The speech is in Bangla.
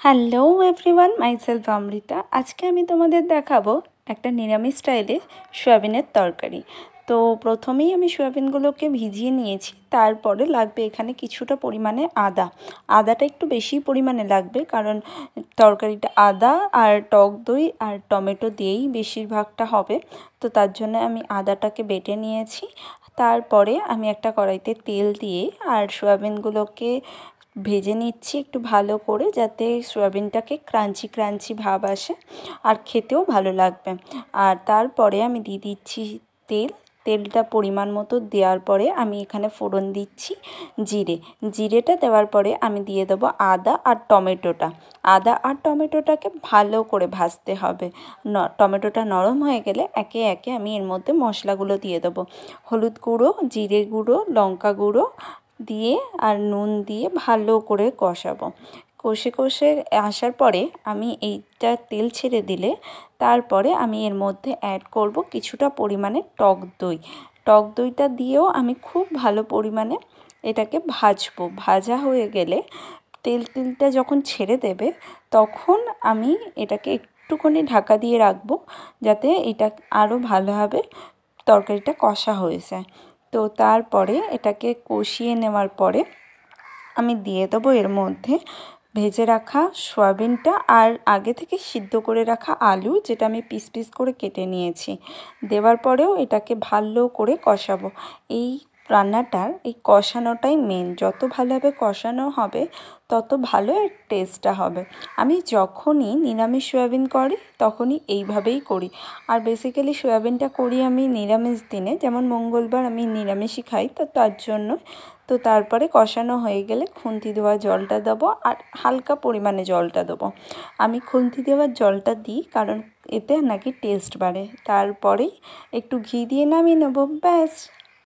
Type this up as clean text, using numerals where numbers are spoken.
Hello everyone, myself Amrita. আজকে আমি তোমাদের দেখাবো একটা নিরামিষ স্টাইলে সয়াবিনের তরকারি। তো প্রথমেই আমি সয়াবিনগুলোকে ভিজিয়ে নিয়েছি, তারপরে লাগবে এখানে কিছুটা পরিমাণে আদাটা একটু বেশি পরিমাণে লাগবে, কারণ তরকারিটা আদা আর টক দই আর টমেটো দিয়েই বেশিরভাগটা হবে। তো তার জন্য আমি আদাটাকে বেটে নিয়েছি। তারপরে আমি একটা কড়াইতে তেল দিয়ে আর সয়াবিনগুলোকে ভেজে নিচ্ছি একটু ভালো করে, যাতে সয়াবিনটাকে ক্রাঞ্চি ক্রাঞ্চি ভাব আসে আর খেতেও ভালো লাগবে। আর তারপরে আমি দিয়ে দিচ্ছি তেলটা পরিমাণ মতো দেওয়ার পরে আমি এখানে ফোড়ন দিচ্ছি জিরেটা দেওয়ার পরে আমি দিয়ে দেবো আদা আর টমেটোটাকে ভালো করে ভাজতে হবে। টমেটোটা নরম হয়ে গেলে একে একে আমি এর মধ্যে মশলাগুলো দিয়ে দেবো। হলুদ গুঁড়ো, জিরে গুঁড়ো, লঙ্কা গুঁড়ো দিয়ে আর নুন দিয়ে ভালো করে কষাবো। কষে আসার পরে আমি এইটা তেল ছেড়ে দিলে তারপরে আমি এর মধ্যে অ্যাড করব কিছুটা পরিমাণে টক দইটা দিয়েও আমি খুব ভালো পরিমাণে এটাকে ভাজবো। ভাজা হয়ে গেলে তেলটা যখন ছেড়ে দেবে তখন আমি এটাকে একটুখানি ঢাকা দিয়ে রাখবো, যাতে এটা আরও ভালোভাবে তরকারিটা কষা হয়ে যায়। তো তারপরে এটাকে কষিয়ে নেওয়ার পরে আমি দিয়ে দেবো এর মধ্যে ভেজে রাখা সয়াবিনটা আর আগে থেকে সিদ্ধ করে রাখা আলু, যেটা আমি পিস পিস করে কেটে নিয়েছি। দেওয়ার পরেও এটাকে ভালো করে কষাবো। এই রান্নাটার এই কষানোটাই মেন। যত ভালোভাবে কষানো হবে তত ভালো এর টেস্টটা হবে। আমি যখনই নিরামিষ সয়াবিন করি তখনই এইভাবেই করি। আর বেসিক্যালি সয়াবিনটা করি আমি নিরামিষ দিনে, যেমন মঙ্গলবার আমি নিরামিষই খাই, তো তার জন্য। তো তারপরে কষানো হয়ে গেলে খুন্তি দেওয়া জলটা দেবো আর হালকা পরিমাণে জলটা দেবো। আমি খুন্তি দেওয়ার জলটা দিই কারণ এতে নাকি টেস্ট বাড়ে। তারপরেই একটু ঘি দিয়ে নামিয়ে নেবো, ব্যাস।